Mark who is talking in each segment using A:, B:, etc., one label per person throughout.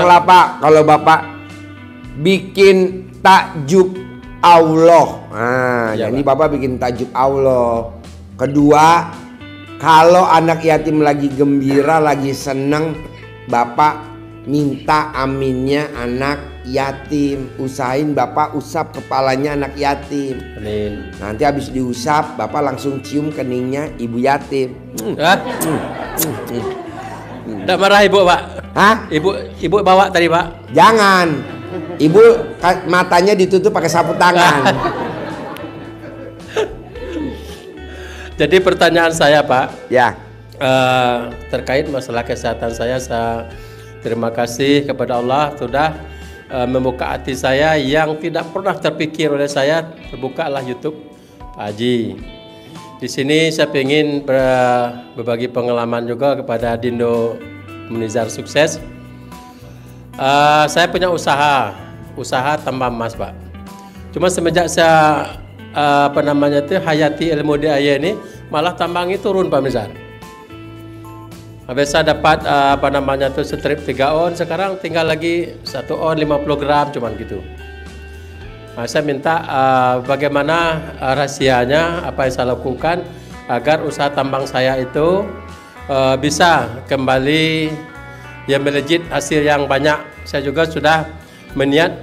A: Tolonglah Pak, kalau Bapak bikin takjub Allah. Nah,
B: Ya,
A: jadi
B: Pak.
A: Bapak bikin takjub Allah. Kedua, kalau anak yatim lagi gembira, lagi seneng, Bapak minta aminnya anak yatim. Usahain Bapak usap kepalanya anak yatim.
B: Amin.
A: Nanti habis diusap, Bapak langsung cium keningnya ibu yatim.
B: Hah? Tidak marah ibu, Pak?
A: Hah?
B: Ibu bawa tadi, Pak?
A: Jangan. Ibu matanya ditutup pakai sapu tangan.
B: Jadi pertanyaan saya, Pak,
A: Ya.
B: terkait masalah kesehatan saya terima kasih kepada Allah sudah membuka hati saya yang tidak pernah terpikir oleh saya. Terbukalah YouTube Pak Haji. Di sini saya ingin berbagi pengalaman juga kepada Dindo Munizar Sukses. Saya punya usaha tambah emas, Pak. Cuma semenjak saya hayati ilmu DIY ini, malah tambangnya turun, Pak Munizar. Habis saya dapat strip 3 on, sekarang tinggal lagi 1 on 50 gram cuman gitu. Nah, saya minta bagaimana rahasianya, apa yang saya lakukan agar usaha tambang saya itu bisa kembali ya melejit hasil yang banyak. Saya juga sudah meniat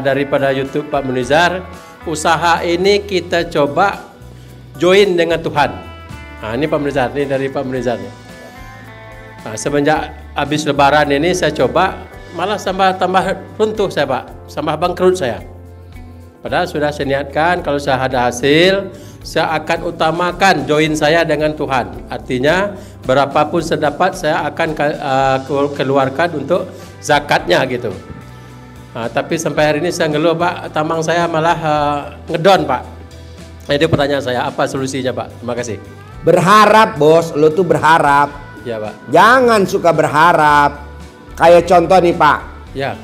B: daripada YouTube Pak Munizar, usaha ini kita coba join dengan Tuhan. Nah, ini Pak Munizar, ini dari Pak Munizar. Nah, semenjak habis lebaran ini saya coba, malah tambah runtuh saya, Pak, tambah bangkrut saya. Padahal sudah saya niatkan kalau saya ada hasil, saya akan utamakan join saya dengan Tuhan. Artinya berapapun saya dapat, saya akan keluarkan untuk zakatnya gitu. Nah, tapi sampai hari ini saya ngeluh, Pak, tambang saya malah ngedon, Pak. Jadi pertanyaan saya, apa solusinya, Pak? Terima kasih.
A: Berharap, Bos, lo tuh berharap.
B: Ya, Pak.
A: Jangan suka berharap. Kayak contoh nih, Pak.
B: Ya.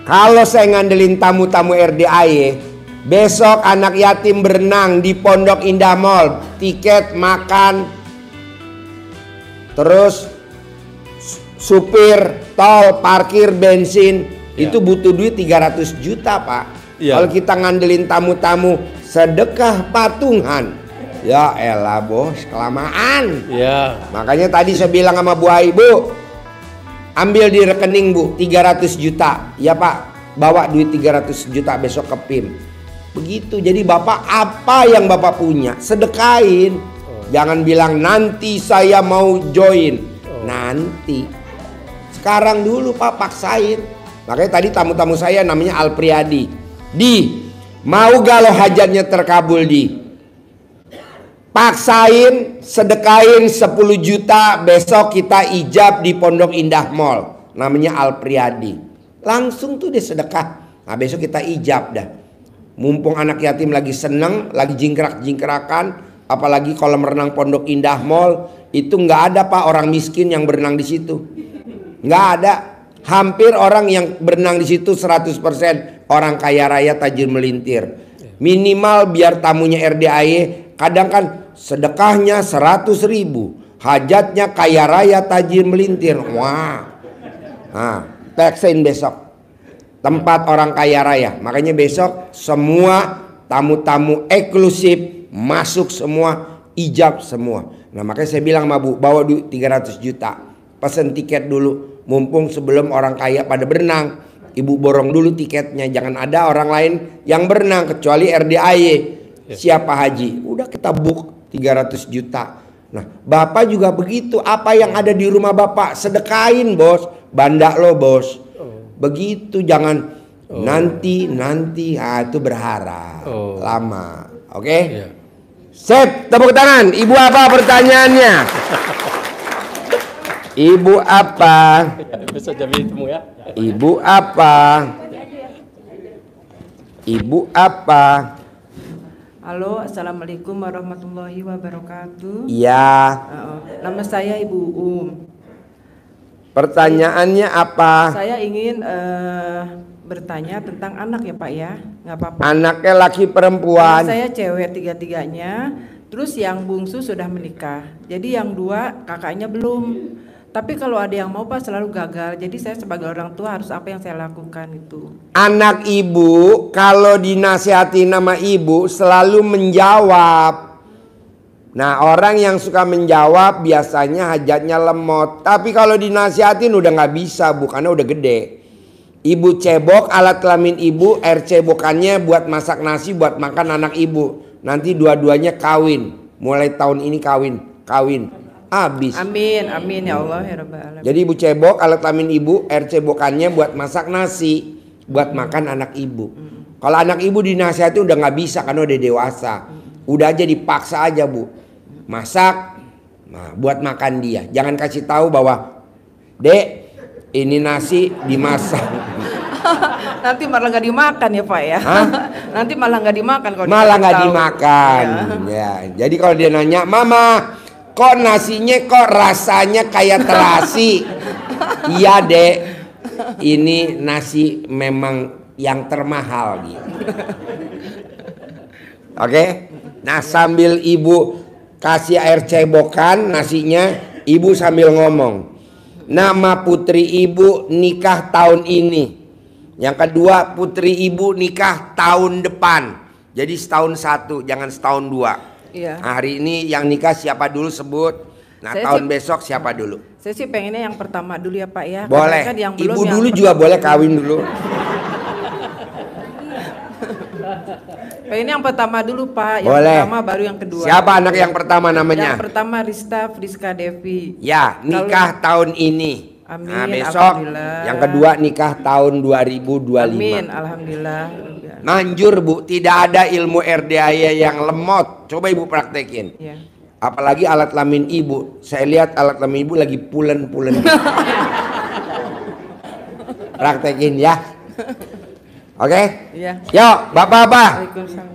A: Kalau saya ngandelin tamu-tamu RDAY, besok anak yatim berenang di Pondok Indah Mall, tiket, makan, terus supir, tol, parkir, bensin, itu butuh duit 300 juta, Pak. Kalau kita ngandelin tamu-tamu sedekah patungan, ya elah, Bos, kelamaan.
B: Ya.
A: Makanya tadi saya bilang sama Bu Ai, Bu, ambil di rekening, Bu, 300 juta. Ya, Pak, bawa duit 300 juta besok ke PIM. Begitu. Jadi Bapak apa yang Bapak punya, sedekahin. Jangan bilang nanti saya mau join. Nanti. Sekarang dulu, Pak, paksain. Makanya tadi tamu-tamu saya namanya Alpriadi. Mau gak lo hajatnya terkabul, paksain, sedekain 10 juta, besok kita ijab di Pondok Indah Mall. Namanya Alpriadi. Langsung tuh dia sedekah. Nah, besok kita ijab dah. Mumpung anak yatim lagi seneng, lagi jingkrak-jingkrakan, apalagi kolam renang Pondok Indah Mall, itu nggak ada, Pak, orang miskin yang berenang di situ. Nggak ada. Hampir orang yang berenang di situ 100% orang kaya raya tajir melintir. Minimal biar tamunya RDAY, kadang kan sedekahnya 100.000, hajatnya kaya raya tajir melintir. Wah, nah, teksin besok tempat orang kaya raya. Makanya besok semua tamu-tamu eksklusif masuk semua, ijab semua. Nah, makanya saya bilang sama Bu, bawa duit 300 juta, pesen tiket dulu, mumpung sebelum orang kaya pada berenang. Ibu borong dulu tiketnya, jangan ada orang lain yang berenang kecuali RDAY. Siapa Haji, udah kita book 300 juta. Nah, Bapak juga begitu. Apa yang ada di rumah Bapak sedekain, Bos. Banda lo, Bos. Begitu, jangan nanti. Ah, itu berharap lama. Oke? Sip, tepuk tangan. Ibu apa pertanyaannya? Ibu apa?
B: Besok jam itu ya.
A: Ibu apa? Ibu apa?
C: Halo, assalamualaikum warahmatullahi wabarakatuh.
A: Iya.
C: Nama saya Ibu
A: Pertanyaannya apa?
C: Saya ingin bertanya tentang anak ya, Pak, ya, nggak apa-apa.
A: Anaknya laki perempuan?
C: Saya cewek tiga-tiganya. Terus yang bungsu sudah menikah. Jadi yang dua kakaknya belum. Tapi kalau ada yang mau Pak selalu gagal. Jadi saya sebagai orang tua harus apa yang saya lakukan itu?
A: Anak ibu kalau dinasihati nama ibu selalu menjawab. Nah, orang yang suka menjawab biasanya hajatnya lemot. Tapi kalau dinasihatin udah nggak bisa, bukannya udah gede. Ibu cebok, alat kelamin ibu, air cebokannya buat masak nasi, buat makan anak ibu. Nanti dua-duanya kawin. Mulai tahun ini kawin. Habis.
C: Amin, amin ya Allah ya Rabbal Alamin.
A: Jadi ibu cebok, alat kelamin ibu, air cebokannya buat masak nasi, buat makan anak ibu. Kalau anak ibu dinasihati udah nggak bisa karena udah dewasa. Udah aja dipaksa aja bu, masak, nah, buat makan dia. Jangan kasih tahu bahwa, Dek, ini nasi dimasak.
C: Nanti malah nggak dimakan ya Pak ya.
A: Hah?
C: Nanti malah nggak dimakan kalau
A: Malah
C: dikasih
A: nggak
C: tahu.
A: dimakan. Ya, jadi kalau dia nanya, Mama, kok nasinya kok rasanya kayak terasi? Iya Dek, ini nasi memang yang termahal gitu. Oke? Nah sambil ibu kasih air cebokan nasinya, ibu sambil ngomong, nama putri ibu nikah tahun ini. Yang kedua, putri ibu nikah tahun depan. Jadi setahun satu, jangan setahun dua.
C: Iya.
A: Nah, hari ini yang nikah siapa dulu sebut. Nah
C: Saya
A: tahun
C: sih-
A: besok siapa dulu?
C: Saya sih pengennya yang pertama dulu ya Pak ya.
A: Boleh.
C: Karena kan yang belum
A: Ibu
C: yang
A: dulu
C: pertama.
A: juga boleh kawin dulu.
C: Pengennya yang pertama dulu Pak. Yang
A: Boleh.
C: pertama baru yang kedua.
A: Siapa anak yang pertama namanya?
C: Yang pertama Rista Friska Devi.
A: Ya, nikah tahun ini.
C: Amin,
A: Nah, besok
C: alhamdulillah.
A: yang kedua nikah tahun 2025.
C: Amin, alhamdulillah.
A: Manjur Bu, tidak ada ilmu RDAY yang lemot. Coba Ibu praktekin.
C: Ya.
A: Apalagi alat kelamin Ibu. Saya lihat alat kelamin Ibu lagi pulen-pulen. Praktekin ya. Oke?
C: Iya.
A: Yuk, Bapak-bapak.
C: Waalaikumsalam.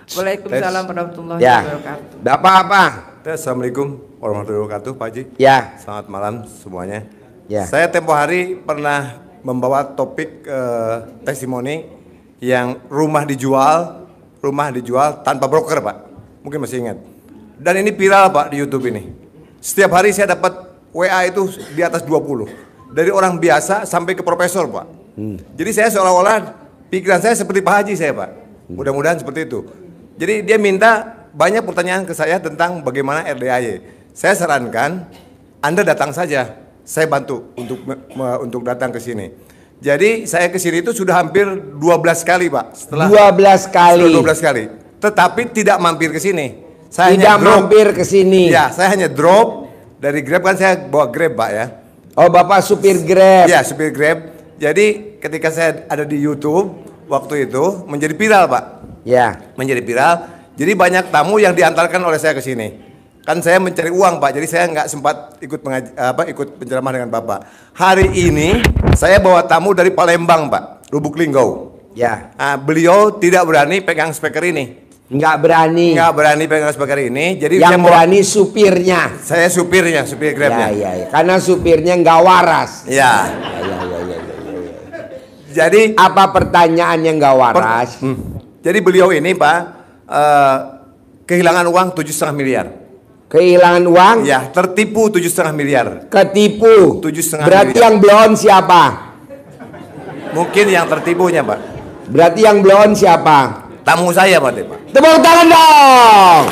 C: Waalaikumsalam warahmatullahi
A: Ya.
C: wabarakatuh.
A: Bapak-bapak.
D: Assalamualaikum warahmatullahi wabarakatuh, Pak Haji.
A: Ya.
D: Selamat malam semuanya.
A: Ya.
D: Saya tempo hari pernah membawa topik testimoni yang rumah dijual tanpa broker, Pak. Mungkin masih ingat. Dan ini viral, Pak, di YouTube ini. Setiap hari saya dapat WA itu di atas 20. Dari orang biasa sampai ke profesor, Pak. Jadi saya seolah-olah pikiran saya seperti Pak Haji saya, Pak. Mudah-mudahan seperti itu. Jadi dia minta banyak pertanyaan ke saya tentang bagaimana RDAY. Saya sarankan Anda datang saja. Saya bantu untuk datang ke sini. Jadi saya ke sini itu sudah hampir 12 kali, Pak.
A: 12 kali.
D: Sudah 12 kali. Tetapi tidak mampir ke sini. Saya
A: Tidak
D: hanya drop.
A: mampir ke sini.
D: Ya, saya hanya drop dari Grab, kan saya bawa Grab, Pak ya.
A: Oh, Bapak supir Grab.
D: Ya, supir Grab. Jadi ketika saya ada di YouTube waktu itu menjadi viral, Pak.
A: Ya.
D: Menjadi viral. Jadi banyak tamu yang diantarkan oleh saya ke sini. Kan saya mencari uang, Pak. Jadi saya nggak sempat ikut ikut penceramah dengan Bapak. Hari ini saya bawa tamu dari Palembang, Pak. Lubuk Linggau.
A: Ya.
D: Beliau tidak berani pegang speaker ini.
A: Nggak berani.
D: Nggak berani pegang speaker ini. Jadi
A: Yang
D: saya mau-
A: berani supirnya.
D: saya supirnya, supir Grabnya.
A: Ya, ya. Karena supirnya nggak waras.
D: Ya.
A: Ya.
D: Jadi
A: Apa pertanyaannya nggak waras?
D: jadi beliau ini, Pak, kehilangan uang 7,5 miliar.
A: Kehilangan uang?
D: Ya, tertipu 7,5 miliar.
A: Ketipu.
D: 7,5
A: Berarti
D: miliar.
A: yang blon siapa?
D: Mungkin yang tertipunya, Pak.
A: Berarti yang blon siapa?
D: Tamu saya, Pak.
A: Tepuk tangan dong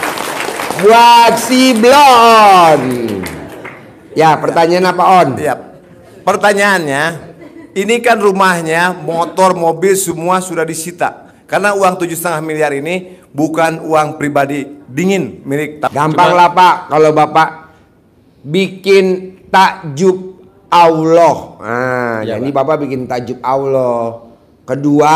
A: buat si blon. Ya, pertanyaan apa On?
D: Ya. Pertanyaannya, ini kan rumahnya, motor, mobil semua sudah disita. Karena uang 7,5 miliar ini bukan uang pribadi dingin milik
A: Gampang lah Pak, kalau Bapak bikin takjub Allah. Nah,
B: Ya,
A: jadi
B: Pak.
A: Bapak bikin takjub Allah. Kedua,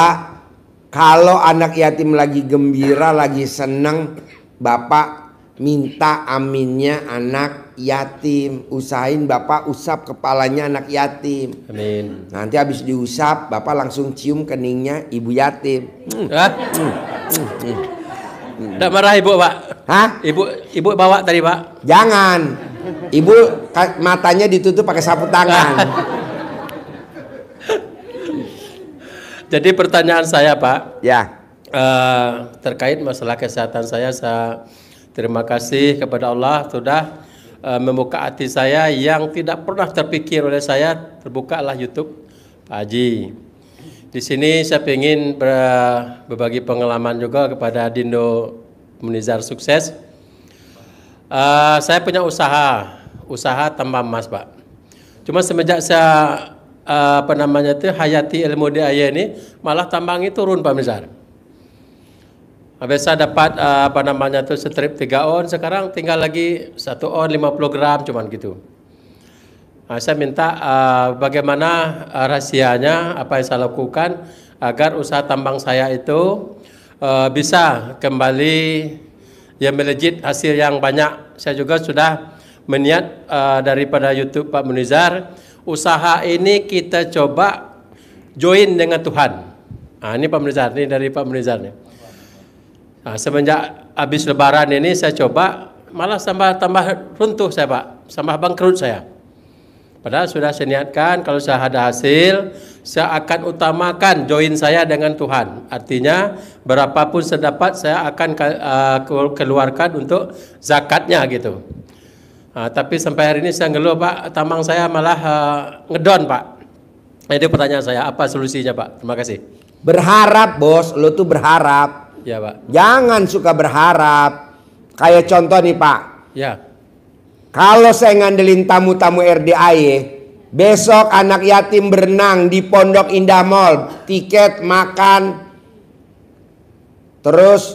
A: kalau anak yatim lagi gembira, lagi seneng, Bapak minta aminnya anak yatim. Usahain Bapak usap kepalanya anak yatim.
B: Amin.
A: Nanti habis diusap, Bapak langsung cium keningnya ibu yatim.
B: Hah? Nggak marah ibu, Pak?
A: Hah?
B: Ibu bawa tadi, Pak?
A: Jangan. Ibu matanya ditutup pakai sapu tangan.
B: Jadi pertanyaan saya, Pak,
A: Ya.
B: terkait masalah kesehatan saya terima kasih kepada Allah sudah membuka hati saya yang tidak pernah terpikir oleh saya, terbukalah YouTube Pak Haji. Di sini saya ingin berbagi pengalaman juga kepada Dindo Munizar Sukses. Saya punya usaha tambang emas, Pak. Cuma semenjak saya hayati ilmu DIY ini, malah tambangnya turun, Pak Munizar. Habis saya dapat strip 3 on, sekarang tinggal lagi 1 on 50 gram cuman gitu. Saya minta bagaimana rahasianya, apa yang saya lakukan agar usaha tambang saya itu bisa kembali ya melejit hasil yang banyak. Saya juga sudah meniat daripada YouTube Pak Munizar, usaha ini kita coba join dengan Tuhan. Ini Pak Munizar, ini dari Pak Munizar nih. Semenjak habis lebaran ini saya coba malah tambah runtuh saya, Pak, tambah bangkrut saya. Padahal sudah saya niatkan kalau saya ada hasil, saya akan utamakan join saya dengan Tuhan. Artinya berapapun saya dapat saya akan keluarkan untuk zakatnya gitu. Tapi sampai hari ini saya ngeluh, Pak, tambang saya malah ngedon, Pak. Itu pertanyaan saya, apa solusinya, Pak? Terima kasih.
A: Berharap, bos, lo tuh berharap.
B: Ya, Pak.
A: Jangan suka berharap. Kayak contoh nih, Pak.
B: Ya.
A: Kalau saya ngandelin tamu-tamu RDIY, besok anak yatim berenang di Pondok Indah Mall, tiket, makan, terus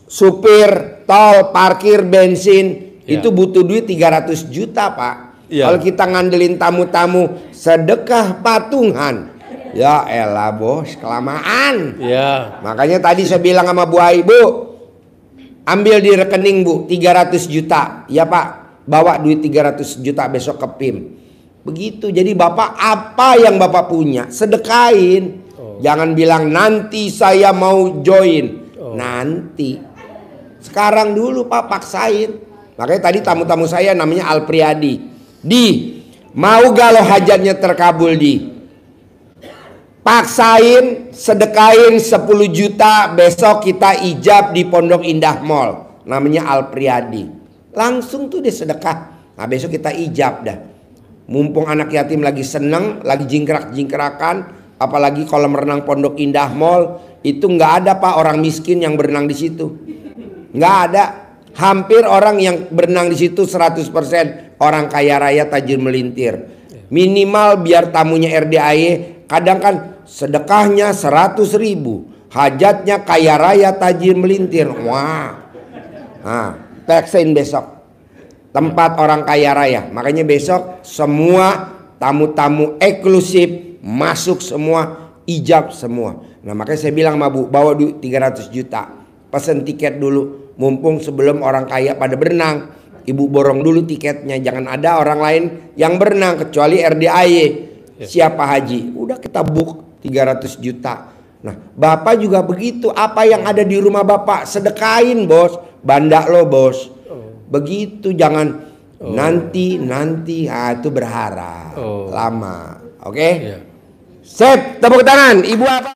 A: supir, tol, parkir, bensin, itu butuh duit 300 juta, Pak. Kalau kita ngandelin tamu-tamu sedekah patungan, ya elah bos, kelamaan.
B: Ya.
A: Makanya tadi saya bilang sama Bu Ai, Bu, ambil di rekening, Bu, 300 juta. Ya Pak, bawa duit 300 juta besok ke PIM. Begitu. Jadi Bapak apa yang Bapak punya, sedekahin. Jangan bilang nanti saya mau join. Nanti. Sekarang dulu Pak, paksain. Makanya tadi tamu-tamu saya namanya Alpriadi. Mau galau hajatnya terkabul, paksain, sedekain 10 juta, besok kita ijab di Pondok Indah Mall. Namanya Alpriadi. Langsung tuh dia sedekah. Nah besok kita ijab dah. Mumpung anak yatim lagi seneng, lagi jingkrak-jingkrakan. Apalagi kolam renang Pondok Indah Mall. Itu nggak ada, Pak, orang miskin yang berenang di situ. Nggak ada. Hampir orang yang berenang di situ 100% orang kaya raya tajir melintir. Minimal biar tamunya RDIY, kadang kan sedekahnya 100.000, hajatnya kaya raya tajir melintir. Wah, teksain besok tempat orang kaya raya. Makanya besok semua tamu-tamu eksklusif masuk semua, ijab semua. Nah makanya saya bilang sama Bu, bawa duit 300 juta, pesen tiket dulu. Mumpung sebelum orang kaya pada berenang, Ibu borong dulu tiketnya. Jangan ada orang lain yang berenang kecuali RDIY. Siapa haji, udah kita book 300 juta. Nah Bapak juga begitu, apa yang ada di rumah Bapak sedekain, bos. Banda lo, bos. Begitu, jangan nanti itu berharap lama. Oke? Sip, tepuk tangan. Ibu apa?